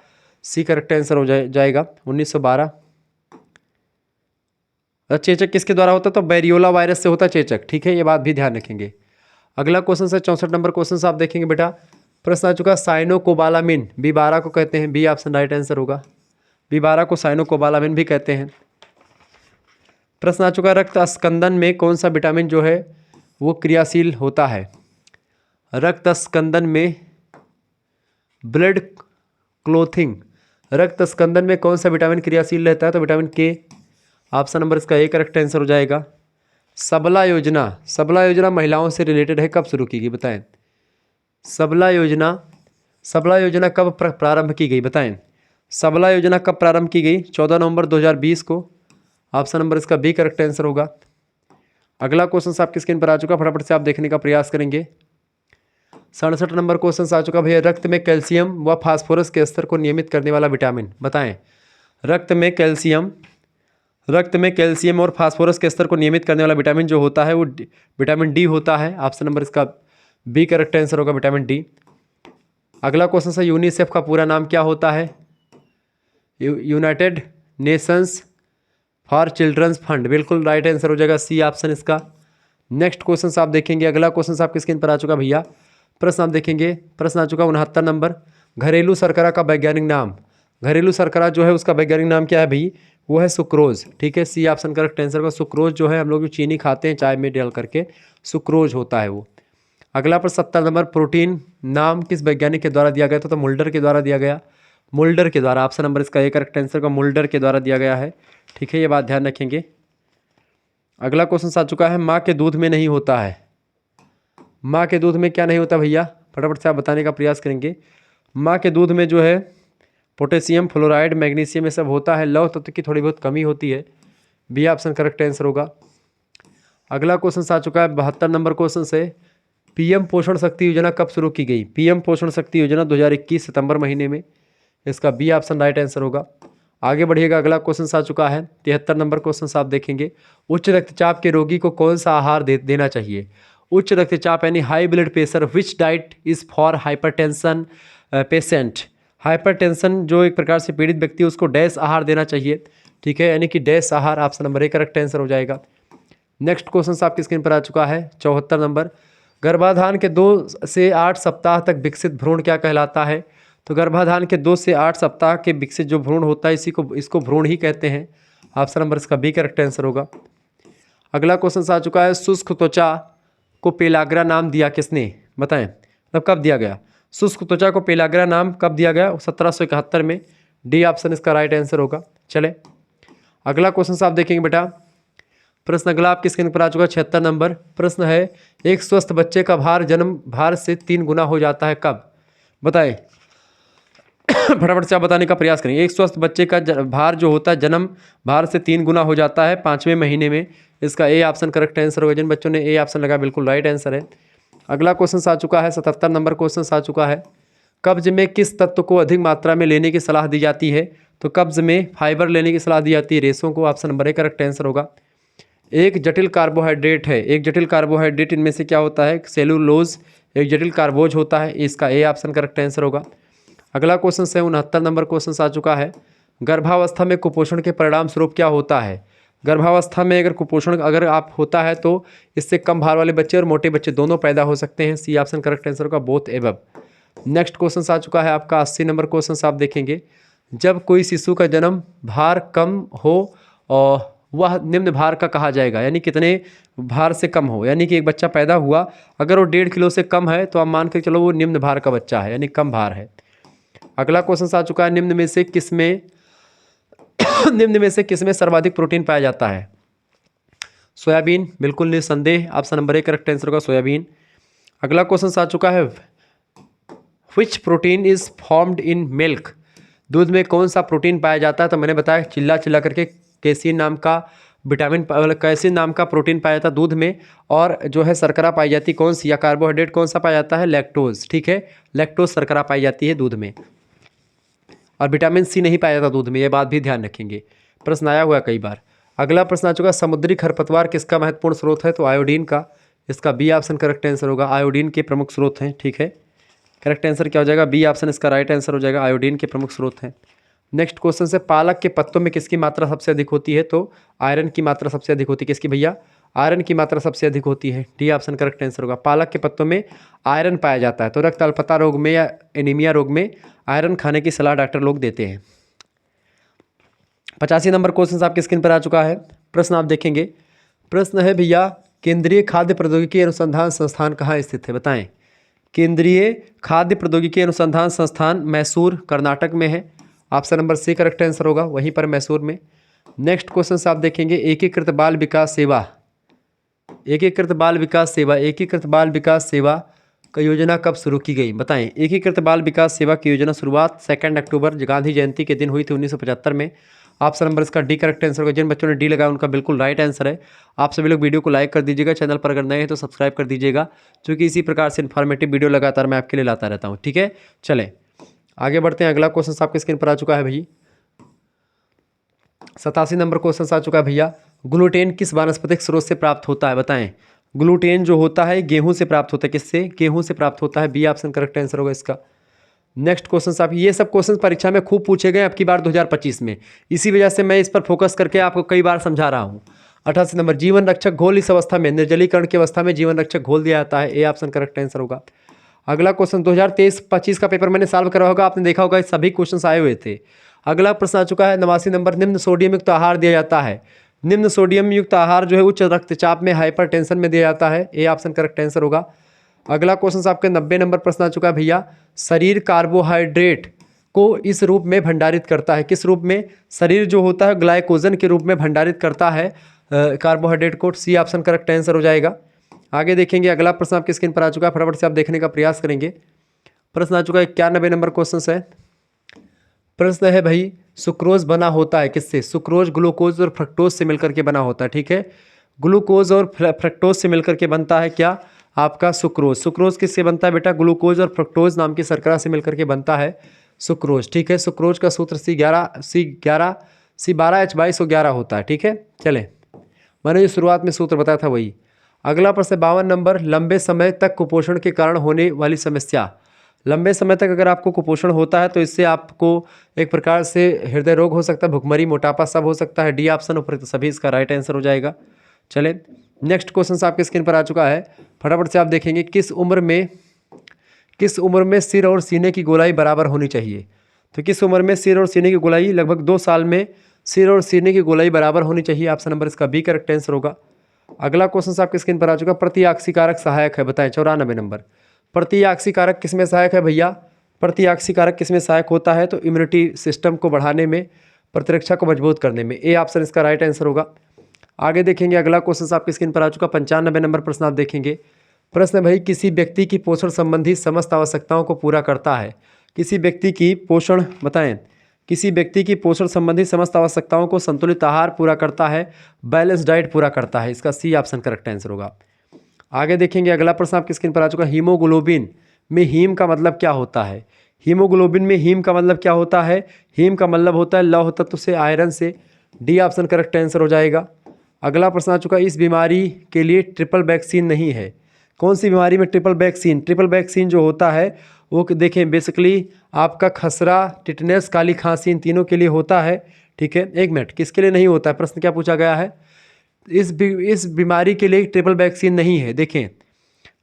सी करेक्ट आंसर हो जाएगा 1912। चेचक किसके द्वारा होता है? तो बैरियोला वायरस से होता है चेचक, ठीक है, ये बात भी ध्यान रखेंगे। अगला क्वेश्चन है 64 नंबर क्वेश्चन से आप देखेंगे बेटा, प्रश्न आ चुका साइनोकोबालामिन, B12 को कहते हैं, बी ऑप्शन राइट आंसर होगा। B12 को साइनोकोबालामिन भी कहते हैं। प्रश्न आ चुका रक्त स्कंदन में कौन सा विटामिन जो है वो क्रियाशील होता है? रक्त स्कंदन में, ब्लड क्लोथिंग, रक्त स्कंदन में कौन सा विटामिन क्रियाशील रहता है? तो विटामिन के, ऑप्शन नंबर इसका ए करेक्ट आंसर हो जाएगा। सबला योजना, सबला योजना महिलाओं से रिलेटेड है, कब शुरू की गई बताएं? सबला योजना, सबला योजना कब प्रारंभ की गई बताएं? सबला योजना कब प्रारंभ की गई? 14 नवंबर 2020 को, ऑप्शन नंबर इसका बी करेक्ट आंसर होगा। अगला क्वेश्चन आपकी स्क्रीन पर आ चुका, फटाफट से आप देखने का प्रयास करेंगे। 67 नंबर क्वेश्चन आ चुका भैया, रक्त में कैल्शियम व फास्फोरस के स्तर को नियमित करने वाला विटामिन बताएं? रक्त में कैल्शियम, रक्त में कैल्शियम और फास्फोरस के स्तर को नियमित करने वाला विटामिन जो होता है वो विटामिन डी होता है, ऑप्शन नंबर इसका बी करेक्ट आंसर होगा, विटामिन डी। अगला क्वेश्चन है यूनिसेफ का पूरा नाम क्या होता है? United Nations for children's fund, बिल्कुल राइट आंसर हो जाएगा, सी ऑप्शन इसका। नेक्स्ट क्वेश्चन आप देखेंगे, अगला क्वेश्चन आपकी स्क्रीन पर आ चुका भैया, प्रश्न आप देखेंगे, प्रश्न आ चुका 69 नंबर, घरेलू शर्करा का वैज्ञानिक नाम, घरेलू शर्करा जो है उसका वैज्ञानिक नाम क्या है भाई? वो है सुक्रोज, ठीक है, सी ऑप्शन करेक्ट आंसर का। सुक्रोज जो है हम लोग जो चीनी खाते हैं चाय में डाल करके, सुक्रोज होता है वो। अगला पर 70 नंबर, प्रोटीन नाम किस वैज्ञानिक के द्वारा दिया गया था? तो मुल्डर के द्वारा दिया गया, मुल्डर के द्वारा, ऑप्शन नंबर इसका ए करेक्ट आंसर का, मुल्डर के द्वारा दिया गया है, ठीक है, ये बात ध्यान रखेंगे। अगला क्वेश्चन आ चुका है, माँ के दूध में नहीं होता है, माँ के दूध में क्या नहीं होता भैया? फटाफट से आप बताने का प्रयास करेंगे। माँ के दूध में जो है पोटेशियम, फ्लोराइड, मैग्नीशियम ये सब होता है, लौह तत्व की थोड़ी बहुत कमी होती है, बी ऑप्शन करेक्ट आंसर होगा। अगला क्वेश्चन आ चुका है 72 नंबर क्वेश्चन से, पीएम पोषण शक्ति योजना कब शुरू की गई? पीएम पोषण शक्ति योजना 2021 सितंबर महीने में, इसका बी ऑप्शन राइट आंसर होगा। आगे बढ़िएगा, अगला क्वेश्चन आ चुका है 73 नंबर क्वेश्चन आप देखेंगे, उच्च रक्तचाप के रोगी को कौन सा आहार देना चाहिए? उच्च रक्तचाप यानी high blood pressure, which diet is for hypertension patient, hypertension जो एक प्रकार से पीड़ित व्यक्ति है उसको डैश आहार देना चाहिए, ठीक है, यानी कि डैश आहार, option number A correct answer हो जाएगा। नेक्स्ट क्वेश्चन आपकी स्क्रीन पर आ चुका है 74 नंबर, गर्भाधान के 2 से 8 सप्ताह तक विकसित भ्रूण क्या कहलाता है? तो गर्भाधान के 2 से 8 सप्ताह के विकसित जो भ्रूण होता है इसको भ्रूण ही कहते हैं, ऑप्शन नंबर इसका बी करेक्ट आंसर होगा। अगला क्वेश्चन आ चुका है, शुष्क त्वचा को पेलाग्रा नाम दिया किसने? बताएं, मतलब कब दिया गया? शुष्क त्वचा को पेलाग्रा नाम कब दिया गया? 1771 में, डी ऑप्शन इसका राइट आंसर होगा। चले अगला क्वेश्चन आप देखेंगे बेटा, प्रश्न अगला आपकी स्क्रीन पर आ चुका 76 नंबर, प्रश्न है, एक स्वस्थ बच्चे का भार जन्म भार से 3 गुना हो जाता है, कब? बताएं, फटाफट से आप बताने का प्रयास करें। एक स्वस्थ बच्चे का भार जो होता है जन्म भार से 3 गुना हो जाता है 5वें महीने में, इसका ए ऑप्शन करेक्ट आंसर होगा। जिन बच्चों ने ए ऑप्शन लगा बिल्कुल राइट आंसर है। अगला क्वेश्चन आ चुका है 77 नंबर क्वेश्चन आ चुका है, कब्ज में किस तत्व को अधिक मात्रा में लेने की सलाह दी जाती है? तो कब्ज में फाइबर लेने की सलाह दी जाती है, रेशों को, option number A correct answer होगा। एक जटिल कार्बोहाइड्रेट है, एक जटिल कार्बोहाइड्रेट इनमें से क्या होता है? सेलुलोज एक जटिल कार्बोज होता है, इसका ए ऑप्शन करेक्ट आंसर होगा। अगला क्वेश्चन है 69 नंबर क्वेश्चन आ चुका है, गर्भावस्था में कुपोषण के परिणाम स्वरूप क्या होता है? गर्भावस्था में अगर कुपोषण अगर आप होता है तो इससे कम भार वाले बच्चे और मोटे बच्चे दोनों पैदा हो सकते हैं, सी ऑप्शन करेक्ट आंसर होगा, बोथ एबव। नेक्स्ट क्वेश्चन आ चुका है आपका 80 नंबर क्वेश्चन आप देखेंगे, जब कोई शिशु का जन्म भार कम हो और वह निम्न भार का कहा जाएगा, यानी कितने भार से कम हो, यानी कि एक बच्चा पैदा हुआ अगर वो 1.5 किलो से कम है तो आप मान के चलो वो निम्न भार का बच्चा है, यानी कम भार है। अगला क्वेश्चन आ चुका है, निम्न में से किसमें सर्वाधिक प्रोटीन पाया जाता है? सोयाबीन, बिल्कुल निस्संदेह, option number A correct answer होगा सोयाबीन। अगला क्वेश्चन आ चुका है, विच protein is formed in milk, दूध में कौन सा प्रोटीन पाया जाता है? तो मैंने बताया चिल्ला चिल्ला करके कैसीन नाम का विटामिन कैसीन नाम का प्रोटीन पाया जाता है दूध में, और जो है शर्करा पाई जाती है कौन सी, या कार्बोहाइड्रेट कौन सा पाया जाता है? लैक्टोज। ठीक है, लैक्टोज शर्करा पाई जाती है दूध में, और विटामिन सी नहीं पाया जाता दूध में, ये बात भी ध्यान रखेंगे, प्रश्न आया हुआ कई बार। अगला प्रश्न आ चुका, समुद्री खरपतवार किसका महत्वपूर्ण स्रोत है? तो आयोडीन का, इसका बी ऑप्शन करेक्ट आंसर होगा, आयोडीन के प्रमुख स्रोत हैं। ठीक है, करेक्ट आंसर क्या हो जाएगा? बी ऑप्शन इसका राइट आंसर हो जाएगा, आयोडीन के प्रमुख स्रोत हैं। नेक्स्ट क्वेश्चन से, पालक के पत्तों में किसकी मात्रा सबसे अधिक होती है? तो आयरन की मात्रा सबसे अधिक होती है। किसकी भैया? आयरन की मात्रा सबसे अधिक होती है, डी ऑप्शन करेक्ट आंसर होगा। पालक के पत्तों में आयरन पाया जाता है, तो रक्त अल्पता रोग में या एनीमिया रोग में आयरन खाने की सलाह डॉक्टर लोग देते हैं। 85 नंबर क्वेश्चन आपकी स्क्रीन पर आ चुका है, प्रश्न आप देखेंगे। प्रश्न है भैया, केंद्रीय खाद्य प्रौद्योगिकी अनुसंधान संस्थान कहाँ स्थित है? बताएं। केंद्रीय खाद्य प्रौद्योगिकी अनुसंधान संस्थान मैसूर कर्नाटक में है, option number C correct answer होगा, वहीं पर मैसूर में। नेक्स्ट क्वेश्चन से आप देखेंगे, एकीकृत बाल विकास सेवा, एकीकृत बाल विकास सेवा, एकीकृत बाल विकास सेवा का योजना कब शुरू की गई? बताएं। एकीकृत बाल विकास सेवा की योजना शुरुआत 2 अक्टूबर गांधी जयंती के दिन हुई थी 1975 में, ऑप्शन नंबर इसका डी करेक्ट आंसर होगा। जिन बच्चों ने डी लगाया उनका बिल्कुल राइट आंसर है। आप सभी लोग वीडियो को लाइक कर दीजिएगा, चैनल पर अगर नए हैं तो सब्सक्राइब कर दीजिएगा, क्योंकि इसी प्रकार से इन्फॉर्मेटिव वीडियो लगातार मैं आपके लिए लाता रहता हूँ। ठीक है, चलें आगे बढ़ते हैं। अगला क्वेश्चन आपके स्क्रीन पर आ चुका है भैया, 87 नंबर क्वेश्चन आ चुका है भैया, ग्लूटेन किस वानस्पतिक स्रोत से प्राप्त होता है? बताएं। ग्लूटेन जो होता है गेहूं से प्राप्त होता है, किससे? गेहूं से प्राप्त होता है, बी ऑप्शन करेक्ट आंसर होगा इसका। नेक्स्ट क्वेश्चन आप, ये सब क्वेश्चन परीक्षा में खूब पूछे गए आपकी बार 2025 में, इसी वजह से मैं इस पर फोकस करके आपको कई बार समझा रहा हूँ। 88 नंबर, जीवन रक्षक घोल इस अवस्था में, निर्जलीकरण की अवस्था में जीवन रक्षक घोल दिया जाता है, ए ऑप्शन करेक्ट आंसर होगा। अगला क्वेश्चन 2023-25 का पेपर मैंने सॉल्व करा होगा, आपने देखा होगा सभी क्वेश्चन आए हुए थे। अगला प्रश्न आ चुका है 89 नंबर, निम्न सोडियम युक्त आहार दिया जाता है, निम्न सोडियम युक्त आहार जो है उच्च रक्तचाप में, हाइपरटेंशन में दिया जाता है, ए ऑप्शन करेक्ट आंसर होगा। अगला क्वेश्चन आपके 90 नंबर प्रश्न आ चुका है भैया, शरीर कार्बोहाइड्रेट को इस रूप में भंडारित करता है, किस रूप में? शरीर जो होता है ग्लाइकोजन के रूप में भंडारित करता है कार्बोहाइड्रेट को, सी ऑप्शन करेक्ट आंसर हो जाएगा। आगे देखेंगे, अगला प्रश्न आपकी स्क्रीन पर आ चुका है, फटाफट से आप देखने का प्रयास करेंगे। प्रश्न आ चुका है 91 नंबर क्वेश्चन है, प्रश्न है भाई, सुक्रोज बना होता है किससे? सुक्रोज ग्लूकोज और फ्रक्टोज से मिलकर के बना होता है। ठीक है, ग्लूकोज और फ्रक्टोज से मिलकर के बनता है क्या? आपका सुक्रोज। सुक्रोज किससे बनता है बेटा? ग्लूकोज और फ्रक्टोज नाम की शर्करा से मिलकर के बनता है सुक्रोज। ठीक है, सुक्रोज का सूत्र C12H22O11 होता है। ठीक है, चलें, मैंने जो शुरुआत में सूत्र बताया था वही। अगला प्रश्न 52 नंबर, लंबे समय तक कुपोषण के कारण होने वाली समस्या। लंबे समय तक अगर आपको कुपोषण होता है तो इससे आपको एक प्रकार से हृदय रोग हो सकता है, भुखमरी, मोटापा सब हो सकता है, डी ऑप्शन ऊपर तो सभी इसका राइट आंसर हो जाएगा। चलें, नेक्स्ट क्वेश्चन आपके स्क्रीन पर आ चुका है, फटाफट से आप देखेंगे, किस उम्र में सिर और सीने की गोलाई बराबर होनी चाहिए? तो किस उम्र में सिर और सीने की गोलाई? लगभग 2 साल में सिर और सीने की गोलाई बराबर होनी चाहिए, ऑप्शन नंबर इसका बी करेक्ट आंसर होगा। अगला क्वेश्चन आपके स्क्रीन पर आ चुका, प्रतिऑक्सीकारक सहायक है, बताएं। 94 नंबर, प्रतिऑक्सीकारक किसमें सहायक है भैया? प्रतिऑक्सीकारक किसमें सहायक होता है? तो इम्यूनिटी सिस्टम को बढ़ाने में, प्रतिरक्षा को मजबूत करने में, ए ऑप्शन इसका राइट आंसर होगा। आगे देखेंगे, अगला क्वेश्चन आपकी स्क्रीन पर आ चुका, 95 नंबर प्रश्न आप देखेंगे। प्रश्न भाई, किसी व्यक्ति की पोषण संबंधी समस्त आवश्यकताओं को पूरा करता है, किसी व्यक्ति की पोषण, बताएं, किसी व्यक्ति की पोषण संबंधी समस्त आवश्यकताओं को संतुलित आहार पूरा करता है, बैलेंस डाइट पूरा करता है, इसका सी ऑप्शन करेक्ट आंसर होगा। आगे देखेंगे, अगला प्रश्न आपकी स्क्रीन पर आ चुका, हीमोग्लोबिन में हीम का मतलब क्या होता है? हीमोग्लोबिन में हीम का मतलब क्या होता है? हीम का मतलब होता है लौह तत्व से, आयरन से, डी ऑप्शन करेक्ट आंसर हो जाएगा। अगला प्रश्न आ चुका, इस बीमारी के लिए ट्रिपल वैक्सीन नहीं है, कौन सी बीमारी में ट्रिपल वैक्सीन? ट्रिपल वैक्सीन जो होता है वो देखें बेसिकली आपका खसरा, टिटनेस, काली खांसी, इन तीनों के लिए होता है। ठीक है, एक मिनट, किसके लिए नहीं होता है? प्रश्न क्या पूछा गया है? इस बीमारी के लिए ट्रिपल वैक्सीन नहीं है। देखें,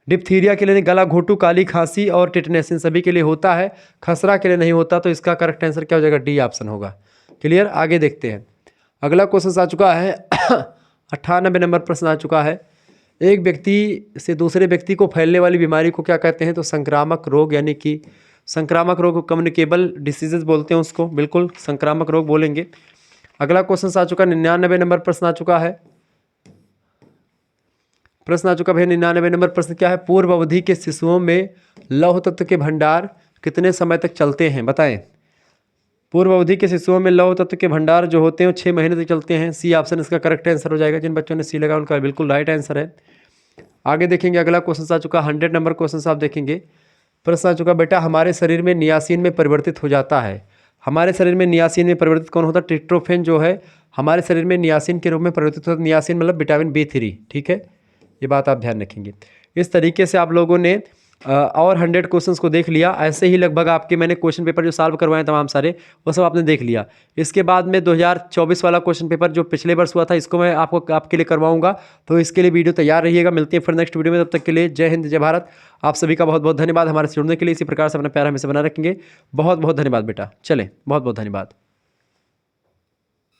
डिप्थीरिया के लिए, गला घोटू, काली खांसी और टिटनेस, इन सभी के लिए होता है, खसरा के लिए नहीं होता, तो इसका करेक्ट आंसर क्या हो जाएगा? डी ऑप्शन होगा। क्लियर, आगे देखते हैं। अगला क्वेश्चन आ चुका है 98 नंबर प्रश्न आ चुका है, एक व्यक्ति से दूसरे व्यक्ति को फैलने वाली बीमारी को क्या कहते हैं? तो संक्रामक रोग, यानी कि संक्रामक रोग, कम्युनिकेबल डिसीजेज बोलते हैं उसको, बिल्कुल संक्रामक रोग बोलेंगे। अगला क्वेश्चन आ चुका 99 नंबर प्रश्न आ चुका है, प्रश्न आ चुका भाई 99 नंबर प्रश्न क्या है? पूर्व अवधि के शिशुओं में लौह तत्व के भंडार कितने समय तक चलते हैं बताएं। पूर्व अवधि के शिशुओं में लौह तत्व के भंडार जो होते हैं 6 महीने तक चलते हैं। सी ऑप्शन इसका करेक्ट आंसर हो जाएगा। जिन बच्चों ने सी लगा उनका बिल्कुल राइट आंसर है। आगे देखेंगे, अगला क्वेश्चन आ चुका 100 नंबर क्वेश्चन आप देखेंगे। प्रश्न आ चुका, बेटा हमारे शरीर में नियासिन में परिवर्तित हो जाता है। हमारे शरीर में नियासिन में परिवर्तित कौन होता है? ट्रिप्टोफैन जो है हमारे शरीर में नियासिन के रूप में परिवर्तित होता है। नियासिन मतलब विटामिन B3, ठीक है, ये बात आप ध्यान रखेंगे। इस तरीके से आप लोगों ने और 100 क्वेश्चंस को देख लिया। ऐसे ही लगभग आपके मैंने क्वेश्चन पेपर जो सॉल्व करवाए तमाम सारे, वो सब आपने देख लिया। इसके बाद में 2024 वाला क्वेश्चन पेपर जो पिछले वर्ष हुआ था, इसको मैं आपके लिए करवाऊंगा। तो इसके लिए वीडियो तैयार रहिएगा। मिलती है फिर नेक्स्ट वीडियो में। तब तक के लिए जय हिंद, जय भारत। आप सभी का बहुत बहुत धन्यवाद हमारे से जुड़ने के लिए। इसी प्रकार से अपना प्यार हमेशा बना रखेंगे। बहुत बहुत धन्यवाद बेटा। चलें, बहुत बहुत धन्यवाद।